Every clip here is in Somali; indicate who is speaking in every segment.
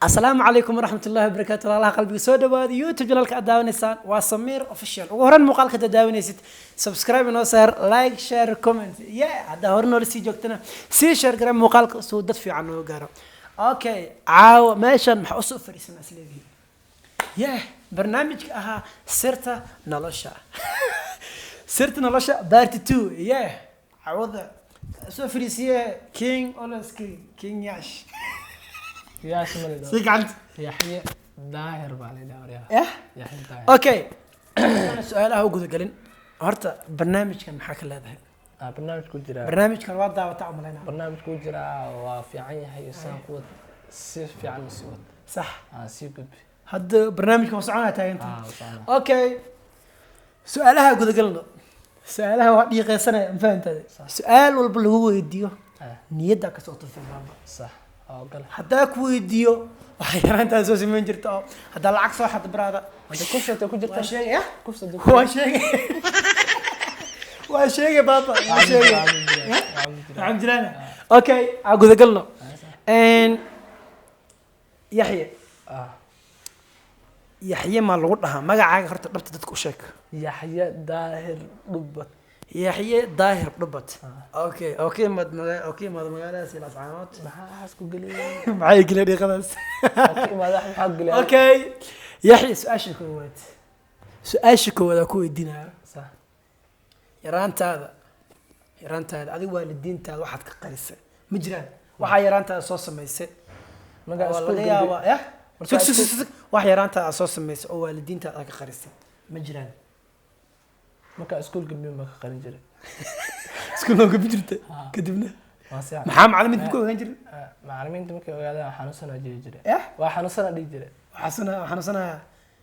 Speaker 1: السلام عليكم ورحمة الله وبركاته. الله قلبي سودا وهذا يوتيوب جلالك أداونيسان وسمير أوفيشال وهرن مقالك أداونيسيت سبسكرايب ونوسر لايك شير كومنت هذا هرن لسي جوكتنا سي شير قرام مقالك سودت في عنه قارا أوكي عاو ماشان محوسو فريسنا سليبي برنامج سيرتا نلاشا سيرتا نلاشا بارت 2 عوض سو فريسية كينج أولس كينج ياش
Speaker 2: يا شمال ده
Speaker 1: سيك عند
Speaker 2: يحيى داهر بالي داوريا يحيى داهر
Speaker 1: اوكي انا سؤالها وجود قالين هرتا برنامج كان محاك لهذا
Speaker 2: برنامج كوجرا
Speaker 1: برنامج كان واضح وتعمل هنا
Speaker 2: برنامج كوجرا وفي عين هي إنسان قوة سيف في عن السواد
Speaker 1: صح
Speaker 2: سيف قلبي
Speaker 1: هاد برنامج كان وصعنا تاي انت
Speaker 2: وصعنا
Speaker 1: اوكي سؤالها وجود قالنا سؤالها واحد يقيسنا ما فهمت سؤال والبل هو يديو نيدك صوت في الباب
Speaker 2: صح قال
Speaker 1: حتى كويديو waxay inta soo siman jirto hada lacag soo xad baraada
Speaker 2: انت كفته ku jirta
Speaker 1: shay
Speaker 2: kufta
Speaker 1: waa shay baba waa shay عم جلانا اوكي اقول قلنا ان يحيى يحيى ما لو dhaha magacaaga horta dhabta dadku u sheeg
Speaker 2: يحيى داهر دبت
Speaker 1: يحيى داهر دبت اوكي ماد magaaladaas ila saamaad
Speaker 2: maxaa xas ku galiyay
Speaker 1: maxay galiyay qadaas
Speaker 2: madax maxaa galiyay
Speaker 1: اوكي يحيى su-aasha koowaad ku weydiinaa
Speaker 2: صح
Speaker 1: yaraantaada adiga waalidiintaada waxaad ka qarisay ma jiraan waxa yaraantaada soo sameysay
Speaker 2: magac
Speaker 1: oo laga yaabo wax yaraantaada soo sameysay oo waalidiintaada ka qarisay ma jiraan
Speaker 2: marka iskuulka ma ka qarin jiray
Speaker 1: iskuulka ku jirta kadibna
Speaker 2: maxaa
Speaker 1: macallimiinta ku ogaan jiray
Speaker 2: macallimiinta markay ogaadaan xanuunsan jiri jiray waa xanuunsan dhigi jiray
Speaker 1: xanuunsan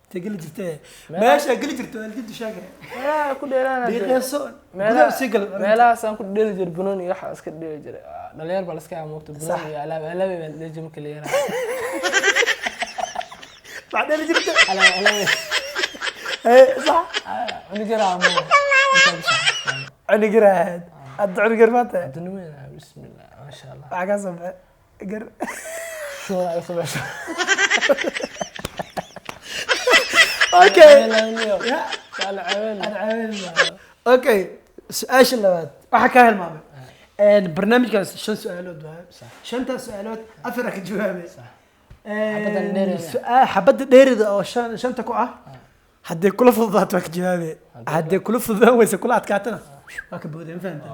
Speaker 1: تقول جرتة ماشي أقول جرتة أنا جد شاقة
Speaker 2: لا كل ديرانا
Speaker 1: بيقيسون
Speaker 2: ملا سجل ملا سان كل دير جر بنوني راح أسكت دير جر دلير بالسك عم مكتوب بنوني ألا بيجي مكلينا
Speaker 1: بعدين جرتة
Speaker 2: ألا
Speaker 1: إيه صح
Speaker 2: أنا جرا عمو
Speaker 1: أنا جرا أدعو جرماته
Speaker 2: دنوين بسم الله ما شاء الله
Speaker 1: عقاسم جر
Speaker 2: شو أصبح
Speaker 1: اوكي اوكي سؤال اللواد waxa ka helmaamay een barnaamijkaas shan su'aalood waa shanta su'aalood afar ka jawaabay xabada dheerida oo shanta ku ah hadii kula fududaato ka jawaabay hadii kula fududaan waysa kula adkaatana waa ka boodeen fahamtay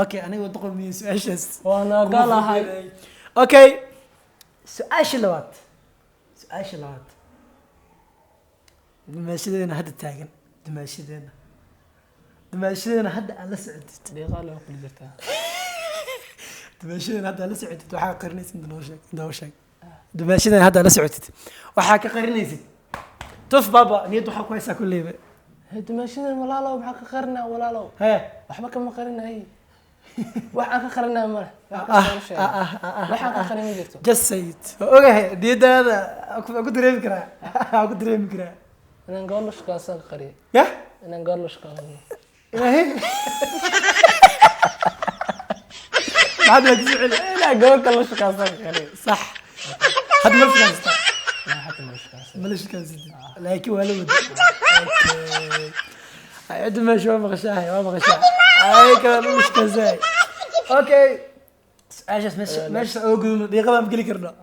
Speaker 1: okay aniga wada qoomiyay su'aashaas
Speaker 2: waana galahay
Speaker 1: okay su'aasha labaad دماشيدنا هذا تاجن دماشيدنا هذا على سعدت
Speaker 2: دقيقة لو كل جرتها
Speaker 1: دماشيدنا هذا على سعدت وحاك قرنيس دوشك دماشيدنا هذا على سعدت وحاك قرنيس توف بابا نيت وحاك كويسة كل ليبة
Speaker 2: دماشيدنا ولا لو بحق قرنا ولا لو وحبك ما قرنا هي وحق قرنا ما وحق قرنا جرتو
Speaker 1: جسيت اوكي دي هذا اكو دريم كرا
Speaker 2: أنا نقول له شكاسة قرية
Speaker 1: يا
Speaker 2: أنا نقول له شكاسة
Speaker 1: إيه بعد ما تزعل
Speaker 2: لا قولت له شكاسة قرية
Speaker 1: صح حد ما شكاسة
Speaker 2: لا حتى ما شكاسة
Speaker 1: ما شكاسة لكن ولد عند ما شو ما غشاها هاي كان مش كذا اوكي ايش مش اقول دقيقه ما بقول لك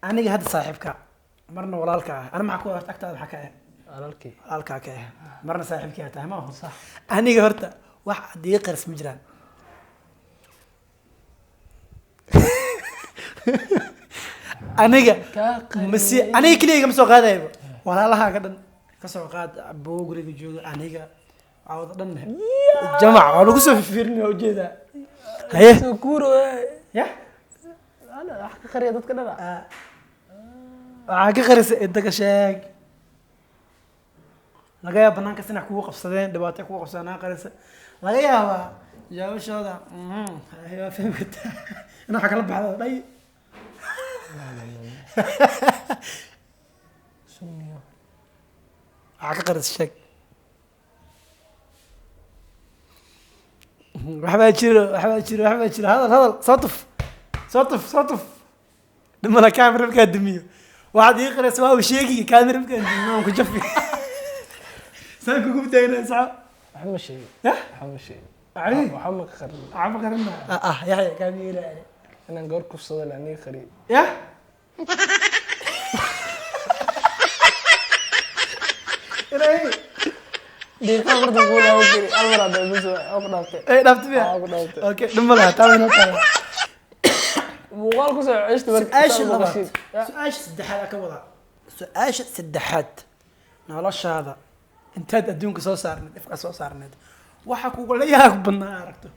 Speaker 1: انا هذا صاحبك مرنا ولالك انا معك اكثر حكايه walaalkaa ka ah marna saaxiibkii tahay ma sax aniga horta wax adii qaris ma jiraan aniga kaliya ma soo qaadayba walaalaha ka dhan ka soo qaad aboo guriga jooga aniga awada dhan jamac waa lagu soo fiirnaa ujeeda haye
Speaker 2: kuuro
Speaker 1: ya
Speaker 2: ana wax ka qariya dadka dhan
Speaker 1: waxa ka qarisay inta sheeg laga yaabaa banaanka sinac kugu qabsadeen dhibaato kugu qabsanaa qarisa laga yaabaa jawaashooda ayaa fahmta inuu xaq la baxdo dhay
Speaker 2: sunniyo
Speaker 1: waxa ka qaris sheeg waxba jiro hadal soo tuf mala kaamira markaa damiyo waxaad ii qaraysa waa sheegi kaamira markaa damiyo ku jafi saan kugu bitaynaa sax
Speaker 2: waxma sheegay waxma sheegay
Speaker 1: علي
Speaker 2: waxma ka qarin
Speaker 1: عم قرنا يحيى كان يقول
Speaker 2: inaan goor kufsado la aniga qari
Speaker 1: يا إيه
Speaker 2: دقيقة برضه بقول أول كري أول مرة بس أول ضابطة
Speaker 1: إيه دفت بيها
Speaker 2: أول ضابطة
Speaker 1: أوكي لما لا تعال
Speaker 2: muuqaal ku soo ceshta
Speaker 1: su-aasha labaad su-aasha saddexaad aa ka wadaa su-aasha saddexaad noloshaada intaad adduunka soo saarneed ifka soo saarneed waxa kugula yaab badnaa aragto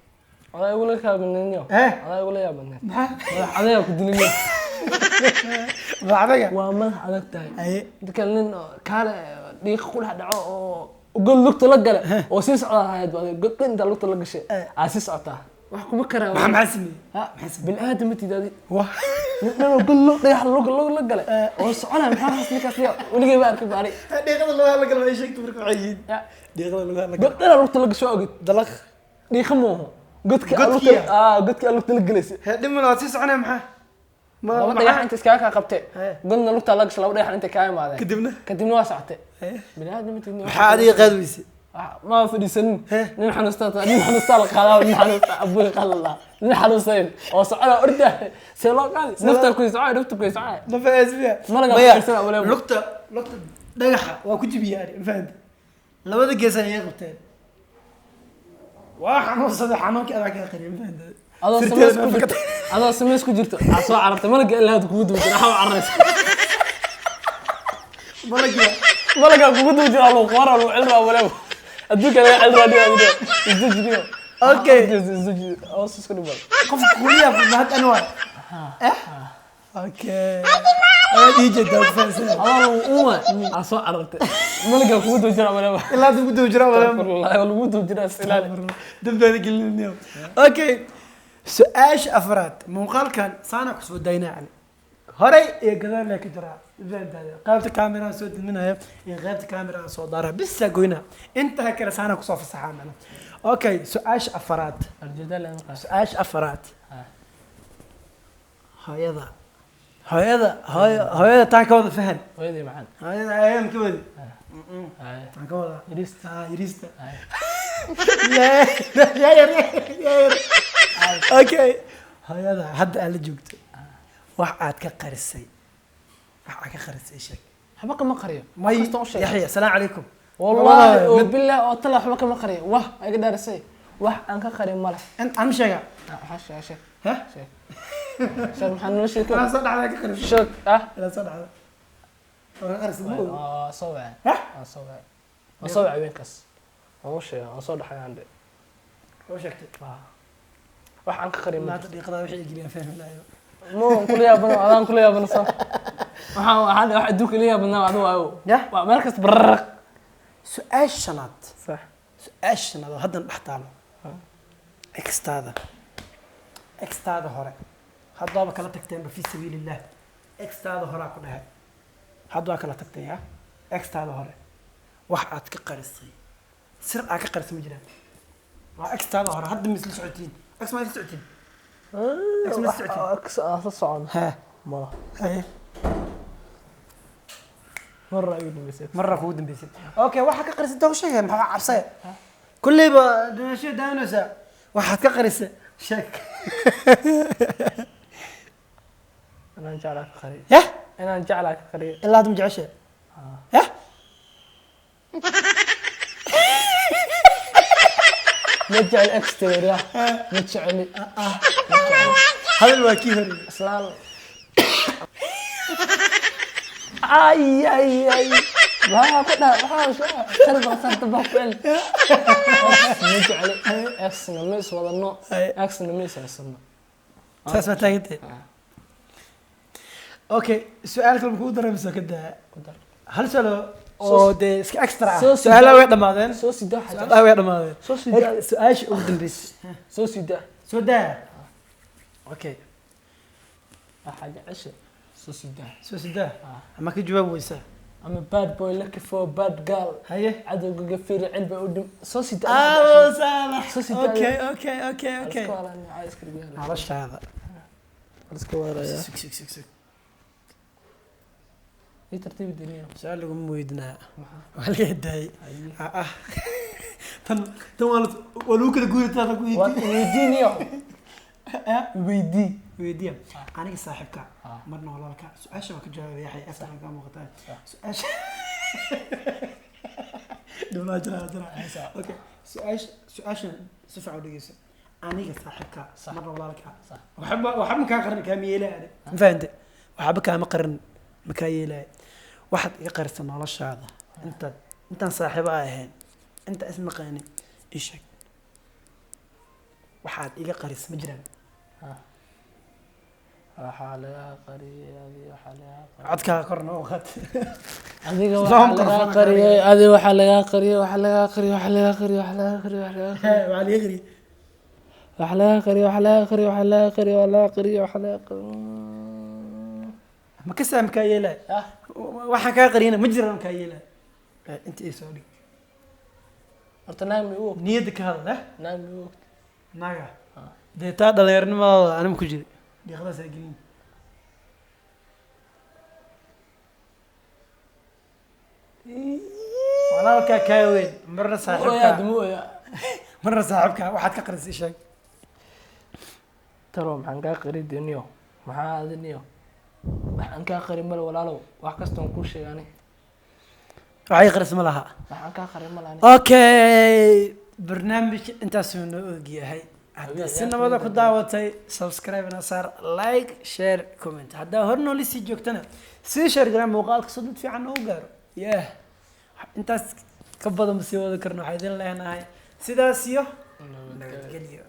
Speaker 2: adaa igula kaabinanyo adaa igula yaab badneed madax adaga ku dilinayo
Speaker 1: bacdaga
Speaker 2: waa madax adag tahay
Speaker 1: aye
Speaker 2: dadka nin kaale dhiiq ku dhex dhaco oo god lugta la gale oo sii socda ahayd god inta lugta la gashay aa sii socotaa wax kuma karaa
Speaker 1: maxaa sameeyey
Speaker 2: bin aadam matidaadi
Speaker 1: wah
Speaker 2: ninoo god lug dhagax lug la gale oo soconaa maxaa xas ninkaas liya weligay baa arkay baari
Speaker 1: dhiiqada loo hadla galay sheegto marka waxay yihiin dhiiqada loo hadla
Speaker 2: god dhala lugta la gasho ogid
Speaker 1: dalaq
Speaker 2: dhiiqa mooho godki lugta la galaysa
Speaker 1: dhiman waa sii soconaya maxaa
Speaker 2: laba dhagax inta iskaga kaa qabtay godna lugta la gasho laba dhagax inta kaa imaadeen kadibna waa socotay bin aadam matidaadi
Speaker 1: maxaa adiga qaad weysay
Speaker 2: ما فديسن نين حنستات نين حنستال قالا نين حنست ابوي قال الله نين حنستين او سعدا orda سيلو قال نفتا كويس عاي نفتا كويس عاي
Speaker 1: ما فاز بيها
Speaker 2: ما لقى فرسنا ولا
Speaker 1: لقطه dhagaxa waa ku jibiyaari ma fahanti labada geesan ay qabteen waa xanuunsaday xanuunkii adag ka qariin ma fahanti
Speaker 2: adoo sameys ku jirto soo carabtay malaga ilaad kugu duubtay waxa carraysa malaga kugu duubtay oo qora oo cilra wala adduunka laga cilra dhigo isjijiyo
Speaker 1: okay
Speaker 2: oo soo dhibal
Speaker 1: qof kuliya fadhad anwaa okay DJ dog fancy
Speaker 2: أنا أصلا عرفت ما لقى كود وجرا ولا
Speaker 1: لا تقول وجرا ولا
Speaker 2: والله ولا كود وجرا سلالة
Speaker 1: دبنا قلنا اليوم أوكي سؤال أفراد مقال كان صانع كسب الدينا يعني هري يقدر لك جرا قابت كاميرا سود منها غابت كاميرا صدارها بس قوينا انت هكذا صانع كسب الصحامة أوكي سؤال أفراد
Speaker 2: الجدال
Speaker 1: سؤال أفراد هذا هذا تاك وضع فهد
Speaker 2: هذا معنا
Speaker 1: هذا أيام كودي تاك وضع يريستا لا يا أوكي هذا حد قال جوجت واحد كقرسي واحد كقرسي شك
Speaker 2: حبك ما قريه
Speaker 1: ما يحيى السلام عليكم
Speaker 2: والله بالله طلع حبك ما قريه واه أقدر أسي واه أنك قريه ماله
Speaker 1: أنت أهم شيء
Speaker 2: حش شيء
Speaker 1: ها
Speaker 2: شيء شيء محن وش كده
Speaker 1: أنا صدق عليك قرسي
Speaker 2: شك
Speaker 1: لا صدق على أنا قرسي
Speaker 2: صوبع
Speaker 1: ها
Speaker 2: صوبع وين كاس وش صوبع حياة عندي
Speaker 1: وش أكتب
Speaker 2: wax aan ka qarin
Speaker 1: ma tadiiqada wixii geliya fahmilaayo
Speaker 2: mo kulliya bana adaan kulliya bana soo waxaan wax adduunka liya bana adu waayo waa meel kasta barraq
Speaker 1: su'aal shanaad
Speaker 2: sax
Speaker 1: su'aal shanaad oo haddan dhex taalo extaada hore haddaba kala tagteen fi sabiilillah extaada hore ku dhahay haddaba kala tagteen ya extaada hore wax aad ka qarisay sir aad ka qarisay ma jiraan waa extaada hore hadda misli socotiin اكس ما تسعتين اكس ما تسعتين
Speaker 2: اكس اصعد
Speaker 1: ها
Speaker 2: مره
Speaker 1: هاي
Speaker 2: مره يودن بيسيت
Speaker 1: مره كودن بيسيت اوكي واحد كقرس انت وش هي محا عبسه كل يبا شيء دانوسا واحد كقرس شك
Speaker 2: انا جعلك قريب
Speaker 1: يا
Speaker 2: انا جعلك قريب
Speaker 1: الا تم جعشه يا
Speaker 2: نرجع الاكستير يا نرجع لي
Speaker 1: هذا الواكيفر
Speaker 2: اسلام اي لا كنا حاول تربع صرت بقبل نرجع لي اكس نميس ولا نو اكس نميس اسمه
Speaker 1: اسمع تايت اوكي سؤالك المفروض بس كده هل سألوا oo de iska extra su'aalaha way dhamaadeen
Speaker 2: soo sida
Speaker 1: su'aalaha way dhamaadeen
Speaker 2: soo sida
Speaker 1: su'aasha ugu dambeysay soo daa okay
Speaker 2: حاجه عشاء soo
Speaker 1: sida ama ka jawaab weysa
Speaker 2: ama bad boy lucky for bad girl
Speaker 1: haye
Speaker 2: cadowga fiir cilba u dhim soo sida
Speaker 1: saalax okay
Speaker 2: على
Speaker 1: على الشهاده
Speaker 2: iska waraya ii tartiib diniyo
Speaker 1: su-aal laguma weydinaa
Speaker 2: maxaa
Speaker 1: waa laga daayay tan waa lagu kala guuritaada ku
Speaker 2: waa weydiiniyo weydii
Speaker 1: weydiya aniga saaxiibka marna walaalka su-aasha waa ka jawaabay yaxay aftan ka muuqataa su-aasha dawlaa jira okay su-aashan si fiican u dhegeyso aniga saaxiibka marna walaalka waxba kaa qarin kaa miyeelaa ma fahante waxba kaama qarin ma kaa yeelaya waxaad iga qarisa noloshaada intaan saaxiibo ahayn inta isnaqaanin ii sheeg waxaad iga qaris ma jiraan
Speaker 2: waxaa laga qariyay adiga waxaa laga qariyay
Speaker 1: codkaaga korna u qaad
Speaker 2: adiga waxaa laga qariyay adiga waxaa laga qariyay waxaa laga qariyay waxaa laga qariyay waxaa laga qariyay waxaa laga qariyay
Speaker 1: waa laga qari
Speaker 2: waxaa laga qariyay waxaa laga qariyay waxaa laga qariyay waxaa laga qariyay
Speaker 1: ma ka saam kaa yeelay waxaan kaa qariyana ma jiraan kaa yeelay inta ay soo dhig
Speaker 2: horta naag mi u og
Speaker 1: niyadda ka hadal
Speaker 2: naag mi u og
Speaker 1: naga dee taa dhalinyaranimadaada anima ku jira deeqdaas aa gelin walaalkaa kaa weyn marna saaxiibkaa marna saaxiibkaa waxaad ka qarisay sheeg
Speaker 2: talo maxaan kaa qari deniyo maxaa adiniyo waxaan kaa qari mal walaalow wax kastoon kuu sheegani
Speaker 1: waxay qaris ma laha
Speaker 2: waxaan kaa qari mal ani
Speaker 1: okay barnaamijka intaasuu noo ogyahay haddaa si nabada ku daawatay subscribe na saar like share comment haddaa hor noola sii joogtana sii share garaa muuqaalka soo dad fiican oo gaaro yeah intaas ka badan ma sii wada karno waxaa idin leenahay sidaas iyo nabadgelyo